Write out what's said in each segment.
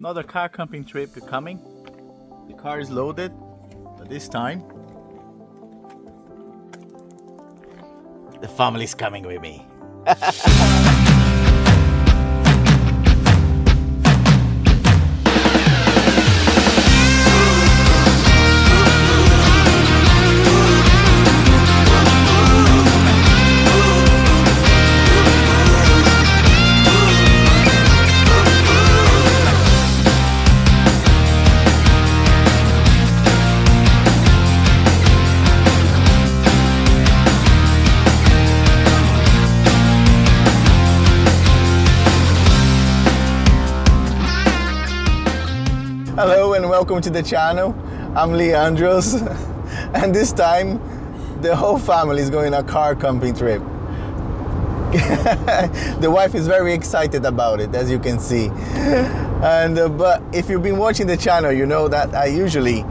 Another car camping trip coming. The car is loaded, but this time the family's coming with me. Hello and welcome to the channel. I'm Leandros and this time the whole family is going on a car camping trip. The wife is very excited about it, as you can see. And but if you've been watching the channel, you know that I usually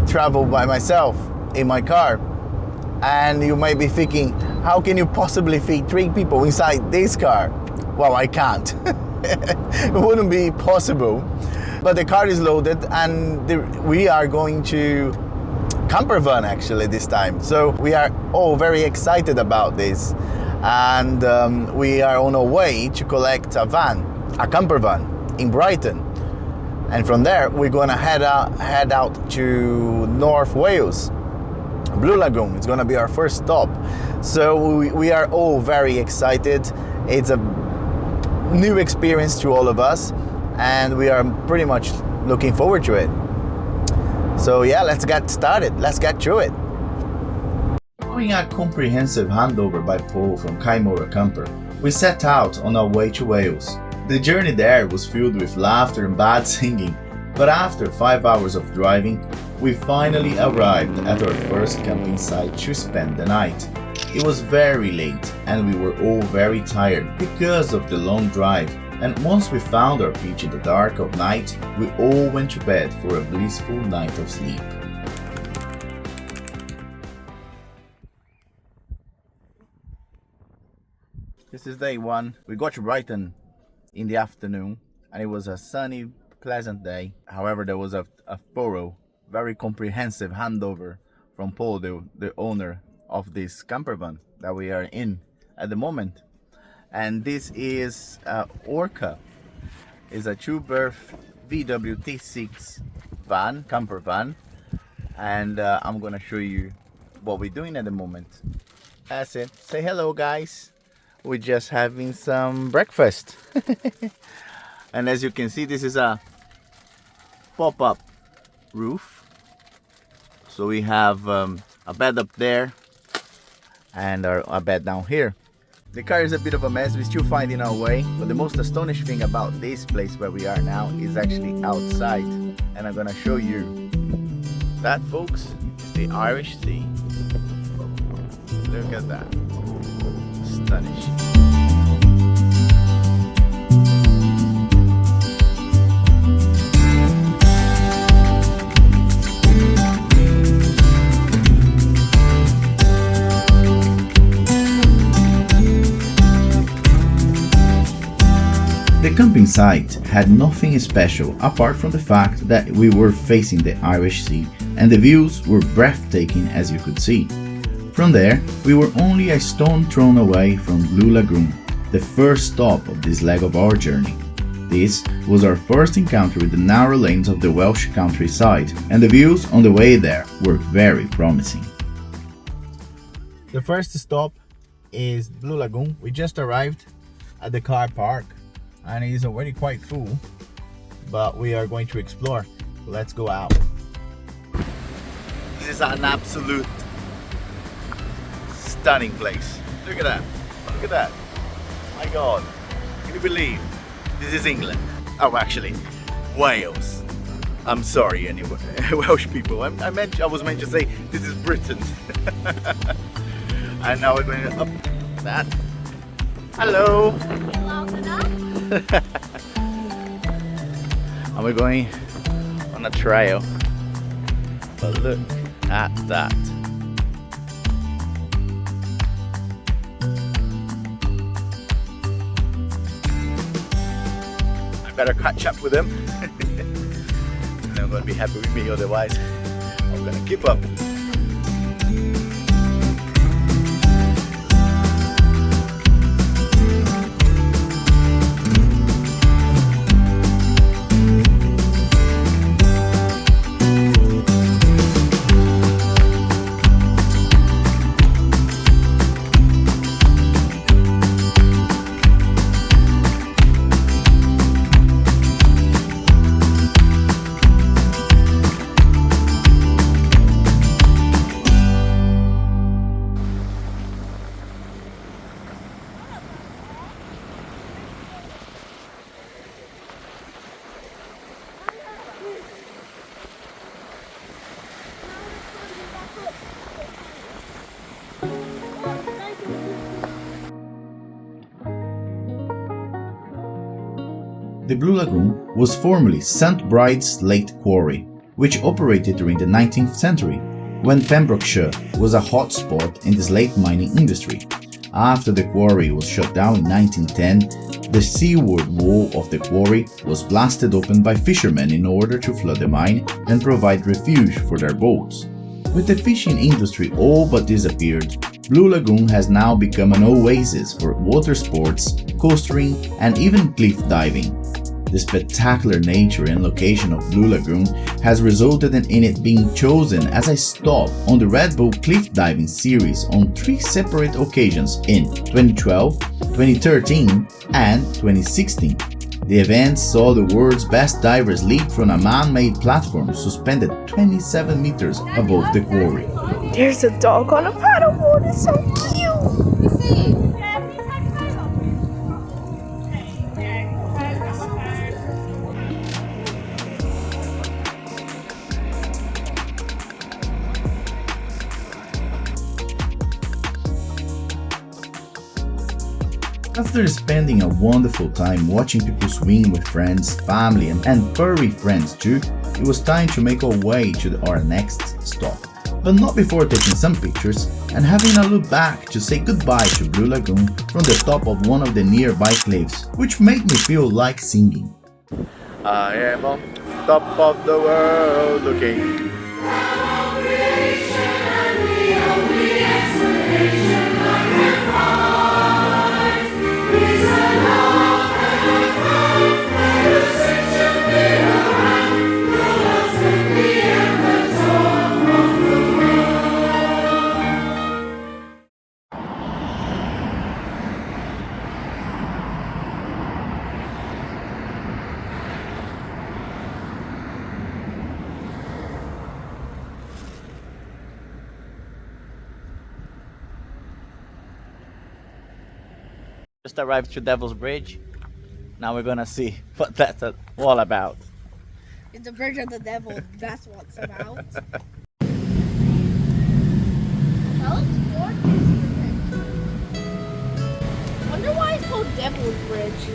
travel by myself in my car. And you might be thinking, how can you possibly fit 3 people inside this car? Well, I can't. It wouldn't be possible. But the car is loaded and we are going to CamperVan actually this time. So we are all very excited about this. And we are on our way to collect a CamperVan in Brighton. And from there, we're gonna head out to North Wales. Blue Lagoon is gonna be our first stop. So we are all very excited. It's a new experience to all of us. And we are pretty much looking forward to it. So yeah, let's get started. Let's get through it. Following a comprehensive handover by Paul from Kaimora Camper, we set out on our way to Wales. The journey there was filled with laughter and bad singing, but after 5 hours of driving, we finally arrived at our first camping site to spend the night. It was very late and we were all very tired because of the long drive. And once we found our pitch in the dark of night, we all went to bed for a blissful night of sleep. This is day 1. We got to Brighton in the afternoon and it was a sunny, pleasant day. However, there was a thorough, very comprehensive handover from Paul, the owner of this campervan that we are in at the moment. And this is Orca. It's a 2-berth VW T6 van, camper van. And I'm gonna show you what we're doing at the moment. That's it. Say hello, guys. We're just having some breakfast. And as you can see, this is a pop-up roof. So we have a bed up there and a bed down here. The car is a bit of a mess, we're still finding our way, but the most astonishing thing about this place where we are now is actually outside, and I'm gonna show you. That, folks, is the Irish Sea. Look at that. Astonishing. The camping site had nothing special apart from the fact that we were facing the Irish Sea and the views were breathtaking, as you could see. From there, we were only a stone throw away from Blue Lagoon, the first stop of this leg of our journey. This was our first encounter with the narrow lanes of the Welsh countryside, and the views on the way there were very promising. The first stop is Blue Lagoon. We just arrived at the car park and it is already quite full, but we are going to explore. Let's go out. This is an absolute stunning place. Look at that. Look at that. My God. Can you believe this is England? Oh, actually, Wales. I'm sorry, anyway, Welsh people. I was meant to say this is Britain. And now we're going up that. Hello. And we're going on a trail. But look at that. gotta catch up with them. And they're gonna be happy with me, otherwise I'm gonna keep up. The Blue Lagoon was formerly St. Bride's Slate Quarry, which operated during the 19th century, when Pembrokeshire was a hotspot in the slate mining industry. After the quarry was shut down in 1910, the seaward wall of the quarry was blasted open by fishermen in order to flood the mine and provide refuge for their boats. With the fishing industry all but disappeared, Blue Lagoon has now become an oasis for water sports, coastering, and even cliff diving. The spectacular nature and location of Blue Lagoon has resulted in it being chosen as a stop on the Red Bull Cliff Diving Series on 3 separate occasions in 2012, 2013, and 2016. The event saw the world's best divers leap from a man-made platform suspended 27 meters above the quarry. There's a dog on a paddleboard, it's so cute! After spending a wonderful time watching people swim with friends, family, and furry friends too, it was time to make our way to our next stop. But not before taking some pictures and having a look back to say goodbye to Blue Lagoon from the top of one of the nearby cliffs, which made me feel like singing. I am on top of the world looking. Just arrived to Devil's Bridge. Now we're gonna see what that's all about. It's the Bridge of the Devil, that's what it's about. Wonder why it's called Devil's Bridge.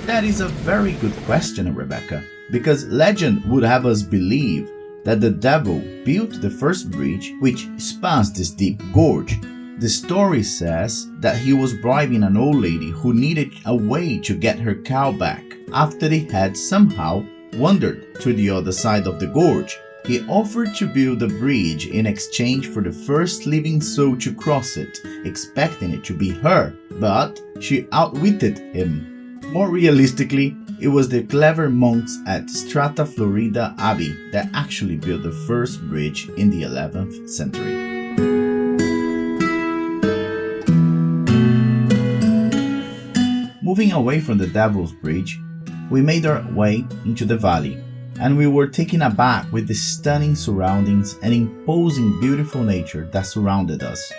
That is a very good question, Rebecca, because legend would have us believe that the devil built the first bridge which spans this deep gorge. The story says that he was bribing an old lady who needed a way to get her cow back after he had somehow wandered to the other side of the gorge. He offered to build a bridge in exchange for the first living soul to cross it, expecting it to be her, but she outwitted him. More realistically, it was the clever monks at Strata Florida Abbey that actually built the first bridge in the 11th century. Moving away from the Devil's Bridge, we made our way into the valley, and we were taken aback with the stunning surroundings and imposing beautiful nature that surrounded us.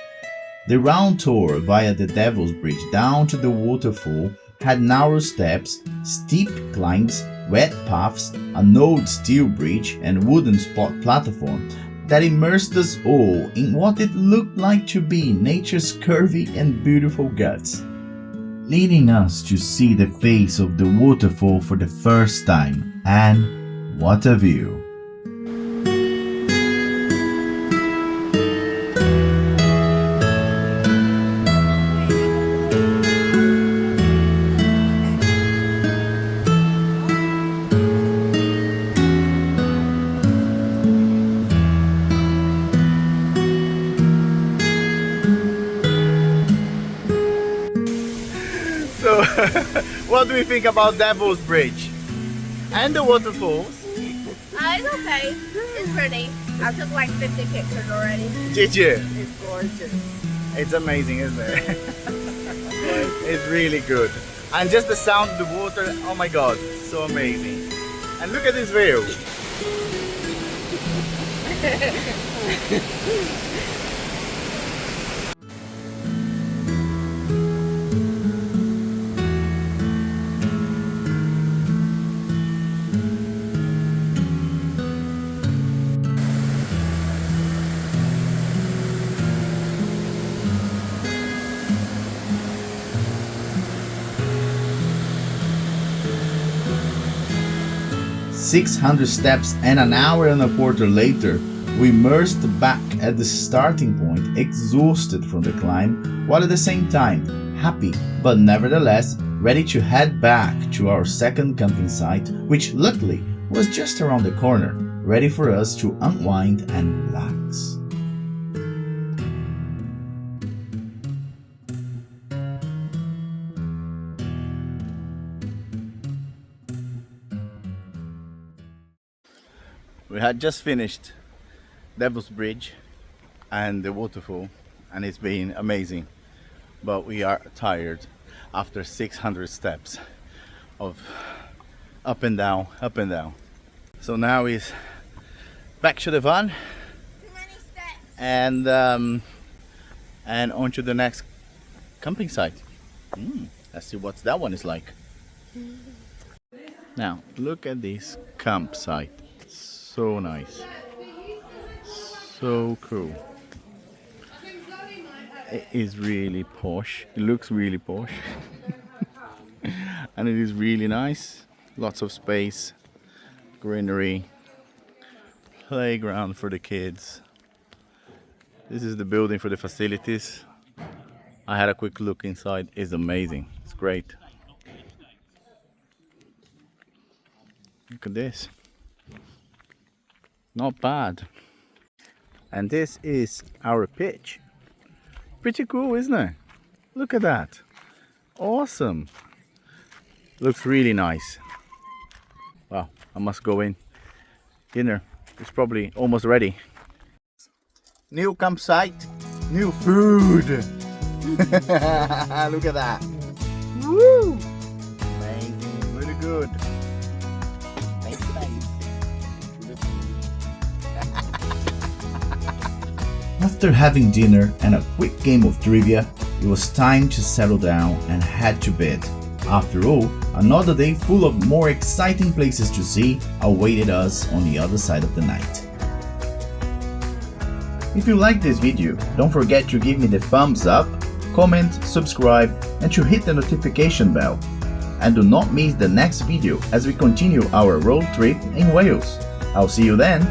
The round tour via the Devil's Bridge down to the waterfall had narrow steps, steep climbs, wet paths, an old steel bridge and wooden spot platform that immersed us all in what it looked like to be nature's curvy and beautiful guts, leading us to see the face of the waterfall for the first time, and what a view! What do we think about Devil's Bridge? And the waterfalls? It's okay. It's pretty. I took like 50 pictures already. Did you? It's gorgeous. It's amazing, isn't it? It's really good. And just the sound of the water, oh my god, so amazing. And look at this view. "600 steps and an hour and a quarter later, we emerged back at the starting point, exhausted from the climb, while at the same time happy, but nevertheless ready to head back to our second camping site, which luckily was just around the corner, ready for us to unwind and relax. We had just finished Devil's Bridge and the waterfall, and it's been amazing, but we are tired after 600 steps of up and down, up and down. So now is back to the van and on to the next camping site. Let's see what that one is like. Now look at this campsite. So nice, so cool. It is really posh. It looks really posh. And it is really nice. Lots of space, greenery, playground for the kids. This is the building for the facilities. I had a quick look inside. It's amazing. It's great. Look at this. Not bad. And this is our pitch. Pretty cool, isn't it? Look at that. Awesome. Looks really nice. Wow, I must go in. Dinner is probably almost ready. New campsite, new food. Look at that. Woo! Amazing, really good. After having dinner and a quick game of trivia, it was time to settle down and head to bed. After all, another day full of more exciting places to see awaited us on the other side of the night. If you like this video, don't forget to give me the thumbs up, comment, subscribe, and to hit the notification bell. And do not miss the next video as we continue our road trip in Wales. I'll see you then!